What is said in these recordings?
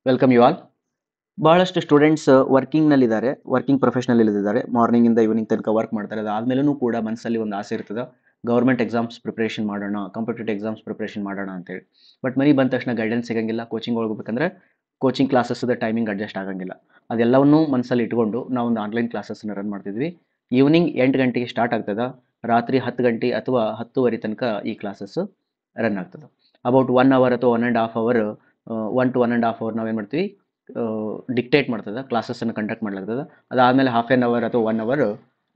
Welcome you all. ಬಹಳಷ್ಟು students ವರ್ಕಿಂಗ್ನಲ್ಲಿದ್ದಾರೆ, working professional morning ಇಂದ ಈವ್ನಿಂಗ್ ತನಕ ವರ್ಕ್ ಮಾಡ್ತಾರೆ. ಅದಾದ್ಮೇಲೂ ಕೂಡ ಮನಸ್ಸಲ್ಲಿ ಒಂದು ಆಸೆ ಇರ್ತದೆ, ಗೌರ್ಮೆಂಟ್ ಎಕ್ಸಾಮ್ಸ್ ಪ್ರಿಪ್ರೇಷನ್ ಮಾಡೋಣ, ಕಾಂಪಿಟೇಟಿವ್ ಎಕ್ಸಾಮ್ಸ್ ಪ್ರಿಪ್ರೇಷನ್ ಮಾಡೋಣ ಅಂತೇಳಿ. ಬಟ್ ಮನೆಗೆ ಬಂದ ತಕ್ಷಣ ಗೈಡೆನ್ಸ್ ಸಿಗಂಗಿಲ್ಲ. ಕೋಚಿಂಗ್ ಹೋಗ್ಬೇಕಂದ್ರೆ ಕೋಚಿಂಗ್ ಕ್ಲಾಸಸ್ದ ಟೈಮಿಂಗ್ ಅಡ್ಜಸ್ಟ್ ಆಗಂಗಿಲ್ಲ. ಅದೆಲ್ಲವನ್ನೂ ಮನಸ್ಸಲ್ಲಿ ಇಟ್ಕೊಂಡು ನಾವು ಒಂದು ಆನ್ಲೈನ್ ಕ್ಲಾಸಸ್ನ ರನ್ ಮಾಡ್ತಿದ್ವಿ. ಈವ್ನಿಂಗ್ 8 ಗಂಟೆಗೆ ಸ್ಟಾರ್ಟ್ ಆಗ್ತದೆ, ರಾತ್ರಿ 10 ಗಂಟೆ ಅಥವಾ 10:30 ತನಕ ಈ ಕ್ಲಾಸಸ್ ರನ್ ಆಗ್ತದೆ. ಅಬೌಟ್ 1 ಅವರ್ ಅಥವಾ 1.5 ಅವರ್, 1 to 1.5 ಅವರ್ ನಾವೇನು ಮಾಡ್ತೀವಿ, ಡಿಕ್ಟೇಟ್ ಮಾಡ್ತದೆ, ಕ್ಲಾಸಸ್ಸನ್ನು ಕಂಡಕ್ಟ್ ಮಾಡ್ಲಾಗ್ತದೆ. ಅದಾದಮೇಲೆ ಹಾಫ್ ಆನ್ ಅವರ್ ಅಥವಾ 1 ಅವರ್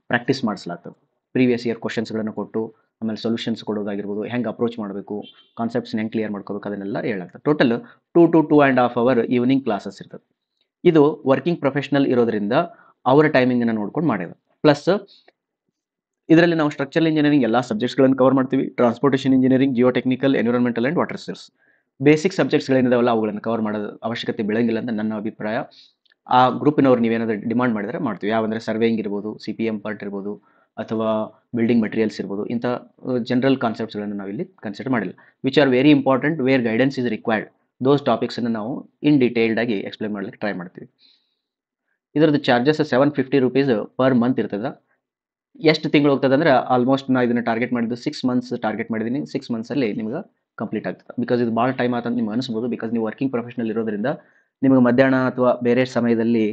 ಪ್ರಾಕ್ಟೀಸ್ ಮಾಡಿಸ್ಲಾಗ್ತದೆ. ಪ್ರೀವಿಯಸ್ ಇಯರ್ ಕ್ವಶನ್ಸ್ಗಳನ್ನು ಕೊಟ್ಟು ಆಮೇಲೆ ಸೊಲ್ಯೂಷನ್ಸ್ ಕೊಡೋದಾಗಿರ್ಬೋದು, ಹೆಂಗೆ ಅಪ್ರೋಚ್ ಮಾಡಬೇಕು, ಕಾನ್ಸೆಪ್ಟ್ಸ್ನ ಹೆಂಗೆ ಕ್ಲಿಯರ್ ಮಾಡ್ಕೋಬೇಕು, ಅದನ್ನೆಲ್ಲ ಹೇಳಾಗ್ತದೆ. Total 2 to 2.5 hour evening classes ಇರ್ತದೆ. ಇದು ವರ್ಕಿಂಗ್ ಪ್ರೊಫೆಷನಲ್ ಇರೋದ್ರಿಂದ ಅವರ ಟೈಮಿಂಗನ್ನು ನೋಡ್ಕೊಂಡು ಮಾಡಿದೆ. ಪ್ಲಸ್ ಇದರಲ್ಲಿ ನಾವು ಸ್ಟ್ರಕ್ಚರಲ್ ಇಂಜಿನಿಯರಿಂಗ್ ಎಲ್ಲ ಸಬ್ಜೆಕ್ಟ್ಸ್ಗಳನ್ನು ಕವರ್ ಮಾಡ್ತೀವಿ. Transportation engineering, geotechnical, environmental and water resource basic ಸಬ್ಜೆಕ್ಟ್ಸ್ಗಳೇನಿದಾವಲ್ಲ ಅವುಗಳನ್ನು ಕವರ್ ಮಾಡೋದು ಅವಶ್ಯಕತೆ ಬೀಳಂಗಿಲ್ಲ ಅಂತ ನನ್ನ ಅಭಿಪ್ರಾಯ. ಆ ಗ್ರೂಪಿನವ್ರು ನೀವೇನಾದರೂ ಡಿಮಾಂಡ್ ಮಾಡಿದರೆ ಮಾಡ್ತೀವಿ. ಯಾವಂದರೆ ಸರ್ವೇಯಿಂಗ್ ಇರ್ಬೋದು, CPM ಪಾರ್ಟ್ ಇರ್ಬೋದು, ಅಥವಾ ಬಿಲ್ಡಿಂಗ್ ಮೆಟೀರಿಯಲ್ಸ್ ಇರ್ಬೋದು. ಇಂಥ ಜನರಲ್ ಕಾನ್ಸೆಪ್ಟ್ಸ್ಗಳನ್ನು ನಾವಿಲ್ಲಿ ಕನ್ಸಿಡರ್ ಮಾಡಿಲ್ಲ. Which are very important, where guidance is required. Those ಟಾಪಿಕ್ಸನ್ನು ನಾವು ಇನ್ ಡೀಟೇಲ್ಡಾಗಿ ಎಕ್ಸ್ಪ್ಲೇನ್ ಮಾಡ್ಲಿಕ್ಕೆ ಟ್ರೈ ಮಾಡ್ತೀವಿ. ಇದರದ್ದು ಚಾರ್ಜಸ್ 750 ರೂಪೀಸ್ ಪರ್ ಮಂತ್ ಇರ್ತದೆ. ಎಷ್ಟು ತಿಂಗಳು ಹೋಗ್ತದೆ ಅಂದರೆ ಆಲ್ಮೋಸ್ಟ್ ನಾನು ಇದನ್ನು ಟಾರ್ಗೆಟ್ ಮಾಡಿದ್ದು 6 ಮಂತ್ಸ್ ಟಾರ್ಗೆಟ್ ಮಾಡಿದ್ದೀನಿ. 6 ಮಂತ್ಸಲ್ಲಿ ನಿಮ್ಗೆ ಕಂಪ್ಲೀಟ್ ಆಗ್ತದೆ. ಬಿಕಾಸ್ ಇದು ಭಾಳ ಟೈಮ್ ಆತಂತ ನಿಮ್ಗೆ ಅನಿಸ್ಬೋದು. ಬಿಕಾಸ್ ನೀವು ವರ್ಕಿಂಗ್ ಪ್ರೊಫೆಷನಲ್ ಇರೋದ್ರಿಂದ ನಿಮಗೆ ಮಧ್ಯಾಹ್ನ ಅಥವಾ ಬೇರೆ ಸಮಯದಲ್ಲಿ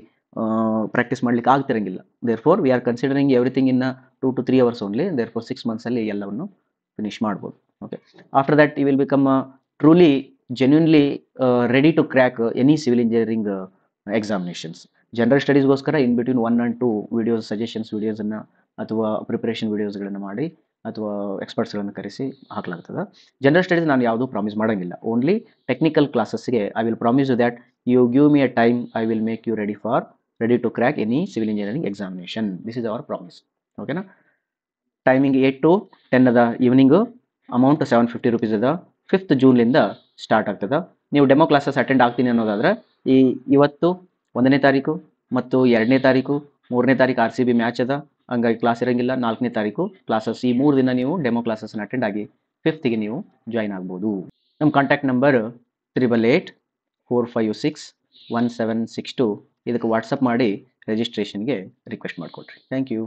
ಪ್ರಾಕ್ಟೀಸ್ ಮಾಡ್ಲಿಕ್ಕೆ ಆಗ್ತಿರಂಗಿಲ್ಲ. Therefore we are considering everything in 2 to 3 hours only. Therefore 6 ಮಂತ್ಸಲ್ಲಿ ಎಲ್ಲವನ್ನು ಫಿನಿಶ್ ಮಾಡ್ಬೋದು. Okay, after that you will become truly genuinely ready to crack any civil engineering examinations. General ಸ್ಟಡೀಸ್ಗೋಸ್ಕರ in between 1 and 2 videos, suggestions ವಿಡಿಯೋಸನ್ನು ಅಥವಾ preparation ವಿಡಿಯೋಸ್ಗಳನ್ನು ಮಾಡಿ ಅಥವಾ ಎಕ್ಸ್ಪರ್ಟ್ಸ್ಗಳನ್ನು ಕರೆಸಿ ಹಾಕಲಾಗ್ತದೆ. General studies ನಾನು ಯಾವುದೂ ಪ್ರಾಮಿಸ್ ಮಾಡೋಂಗಿಲ್ಲ. ಓನ್ಲಿ ಟೆಕ್ನಿಕಲ್ ಕ್ಲಾಸಸ್ಗೆ I will promise you that you give me a time, I will make you ready to crack any civil engineering examination. This is our promise. ಓಕೆನಾ? Timing 8 to 10 ಅದ evening. Amount 750 rupees ಅದ. 5th ಜೂನ್ಲಿಂದ start ಆಗ್ತದೆ. ನೀವು demo classes attend ಆಗ್ತೀನಿ ಅನ್ನೋದಾದ್ರೆ ಇವತ್ತು 1ನೇ ತಾರೀಕು ಮತ್ತು 2ನೇ ತಾರೀಕು, 3ನೇ ತಾರೀಕು RCB ಮ್ಯಾಚ್ ಅದ, ಹಂಗಾಗಿ ಕ್ಲಾಸ್ ಇರೋಂಗಿಲ್ಲ. 4ನೇ ತಾರೀಕು ಕ್ಲಾಸಸ್. ಈ 3 ದಿನ ನೀವು ಡೆಮೋ ಕ್ಲಾಸಸ್ನ ಅಟೆಂಡ್ ಆಗಿ 5th ನೀವು ಜಾಯ್ನ್ ಆಗ್ಬೋದು. ನಮ್ಮ ಕಾಂಟ್ಯಾಕ್ಟ್ ನಂಬರ್ 8884561762. ಇದಕ್ಕೆ ವಾಟ್ಸಪ್ ಮಾಡಿ ರಿಜಿಸ್ಟ್ರೇಷನ್ಗೆ ರಿಕ್ವೆಸ್ಟ್ ಮಾಡಿಕೊಡ್ರಿ. Thank you.